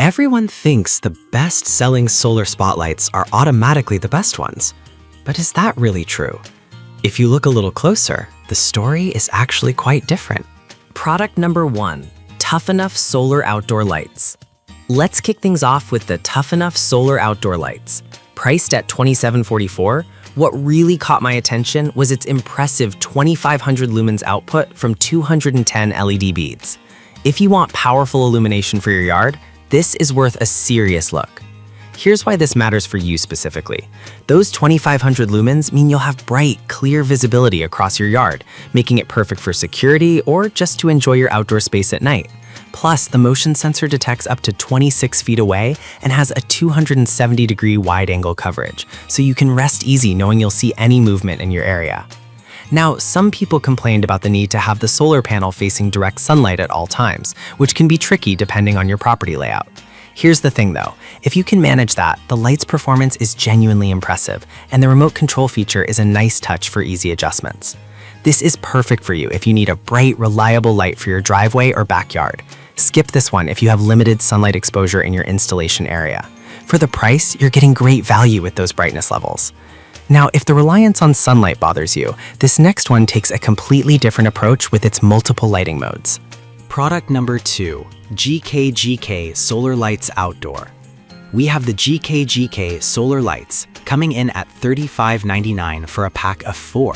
Everyone thinks the best-selling solar spotlights are automatically the best ones. But is that really true? If you look a little closer, the story is actually quite different. Product number 1, Tough Enough Solar Outdoor Lights. Let's kick things off with the Tough Enough Solar Outdoor Lights. Priced at $27.44, what really caught my attention was its impressive 2,500 lumens output from 210 LED beads. If you want powerful illumination for your yard, this is worth a serious look. Here's why this matters for you specifically. Those 2,500 lumens mean you'll have bright, clear visibility across your yard, making it perfect for security or just to enjoy your outdoor space at night. Plus, the motion sensor detects up to 26 feet away and has a 270-degree wide-angle coverage, so you can rest easy knowing you'll see any movement in your area. Now, some people complained about the need to have the solar panel facing direct sunlight at all times, which can be tricky depending on your property layout. Here's the thing though, if you can manage that, the light's performance is genuinely impressive, and the remote control feature is a nice touch for easy adjustments. This is perfect for you if you need a bright, reliable light for your driveway or backyard. Skip this one if you have limited sunlight exposure in your installation area. For the price, you're getting great value with those brightness levels. Now, if the reliance on sunlight bothers you, this next one takes a completely different approach with its multiple lighting modes. Product number 2, GKGK Solar Lights Outdoor. We have the GKGK Solar Lights coming in at $35.99 for a pack of 4.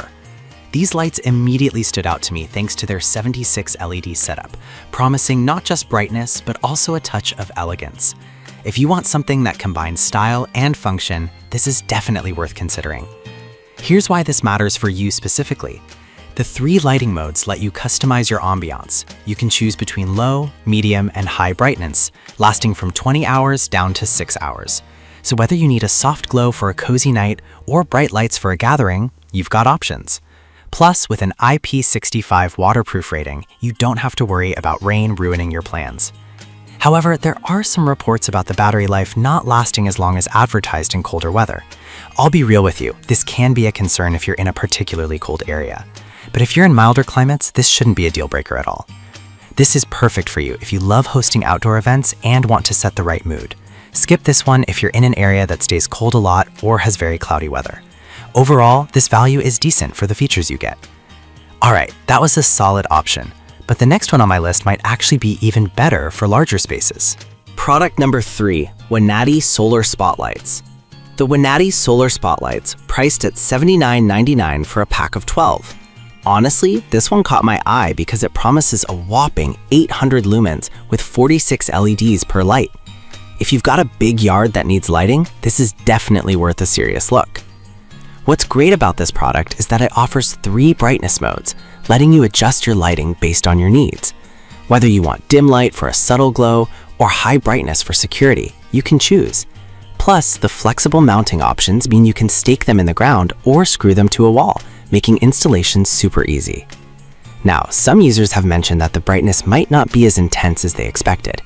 These lights immediately stood out to me thanks to their 76 LED setup, promising not just brightness, but also a touch of elegance. If you want something that combines style and function, this is definitely worth considering. Here's why this matters for you specifically. The 3 lighting modes let you customize your ambiance. You can choose between low, medium, and high brightness, lasting from 20 hours down to 6 hours. So whether you need a soft glow for a cozy night or bright lights for a gathering, you've got options. Plus, with an IP65 waterproof rating, you don't have to worry about rain ruining your plans. However, there are some reports about the battery life not lasting as long as advertised in colder weather. I'll be real with you, this can be a concern if you're in a particularly cold area. But if you're in milder climates, this shouldn't be a deal breaker at all. This is perfect for you if you love hosting outdoor events and want to set the right mood. Skip this one if you're in an area that stays cold a lot or has very cloudy weather. Overall, this value is decent for the features you get. Alright, that was a solid option. But the next one on my list might actually be even better for larger spaces. Product number 3, Wanati Solar Spotlights. The Wanati Solar Spotlights, priced at $79.99 for a pack of 12. Honestly, this one caught my eye because it promises a whopping 800 lumens with 46 LEDs per light. If you've got a big yard that needs lighting, this is definitely worth a serious look. What's great about this product is that it offers 3 brightness modes, letting you adjust your lighting based on your needs. Whether you want dim light for a subtle glow or high brightness for security, you can choose. Plus, the flexible mounting options mean you can stake them in the ground or screw them to a wall, making installation super easy. Now, some users have mentioned that the brightness might not be as intense as they expected.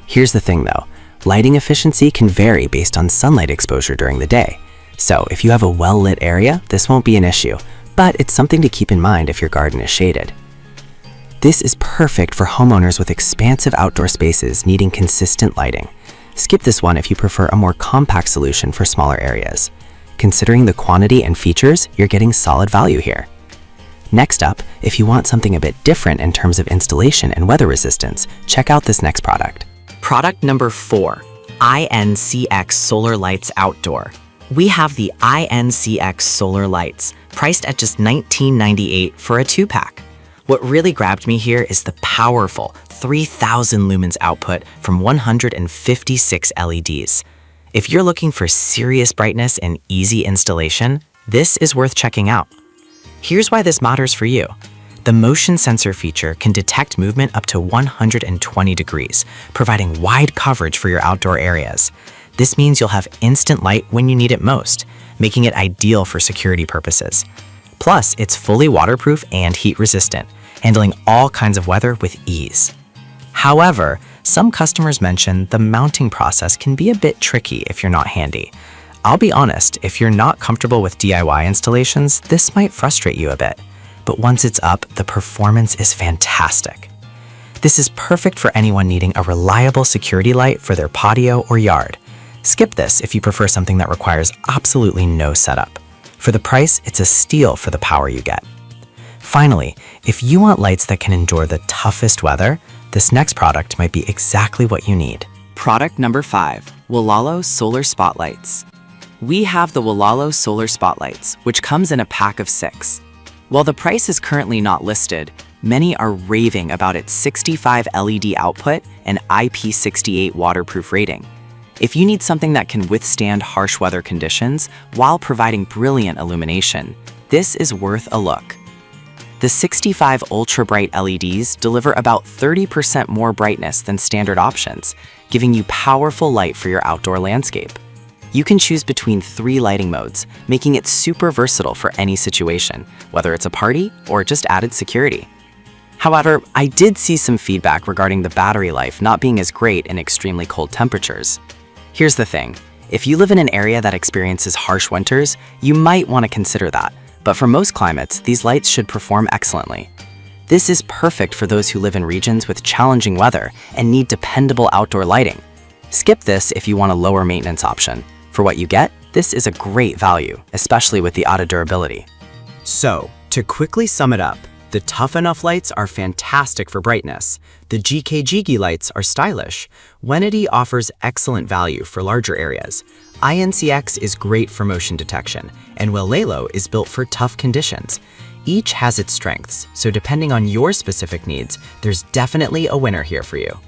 Here's the thing though, lighting efficiency can vary based on sunlight exposure during the day. So if you have a well-lit area, this won't be an issue, but it's something to keep in mind if your garden is shaded. This is perfect for homeowners with expansive outdoor spaces needing consistent lighting. Skip this one if you prefer a more compact solution for smaller areas. Considering the quantity and features, you're getting solid value here. Next up, if you want something a bit different in terms of installation and weather resistance, check out this next product. Product number 4, INCX Solar Lights Outdoor. We have the INCX Solar Lights, priced at just $19.98 for a 2-pack. What really grabbed me here is the powerful 3,000 lumens output from 156 LEDs. If you're looking for serious brightness and easy installation, this is worth checking out. Here's why this matters for you. The motion sensor feature can detect movement up to 120 degrees, providing wide coverage for your outdoor areas. This means you'll have instant light when you need it most, making it ideal for security purposes. Plus, it's fully waterproof and heat resistant, handling all kinds of weather with ease. However, some customers mention the mounting process can be a bit tricky if you're not handy. I'll be honest, if you're not comfortable with DIY installations, this might frustrate you a bit. But once it's up, the performance is fantastic. This is perfect for anyone needing a reliable security light for their patio or yard. Skip this if you prefer something that requires absolutely no setup. For the price, it's a steal for the power you get. Finally, if you want lights that can endure the toughest weather, this next product might be exactly what you need. Product number 5, Wolalo Solar Spotlights. We have the Wolalo Solar Spotlights, which comes in a pack of 6. While the price is currently not listed, many are raving about its 65 LED output and IP68 waterproof rating. If you need something that can withstand harsh weather conditions while providing brilliant illumination, this is worth a look. The 65 ultra-bright LEDs deliver about 30% more brightness than standard options, giving you powerful light for your outdoor landscape. You can choose between 3 lighting modes, making it super versatile for any situation, whether it's a party or just added security. However, I did see some feedback regarding the battery life not being as great in extremely cold temperatures. Here's the thing, if you live in an area that experiences harsh winters, you might want to consider that, but for most climates, these lights should perform excellently. This is perfect for those who live in regions with challenging weather and need dependable outdoor lighting. Skip this if you want a lower maintenance option. For what you get, this is a great value, especially with the added durability. So, to quickly sum it up, the Tough Enough lights are fantastic for brightness. The GKGG lights are stylish. Wenity offers excellent value for larger areas. INCX is great for motion detection, and Wolalo is built for tough conditions. Each has its strengths, so depending on your specific needs, there's definitely a winner here for you.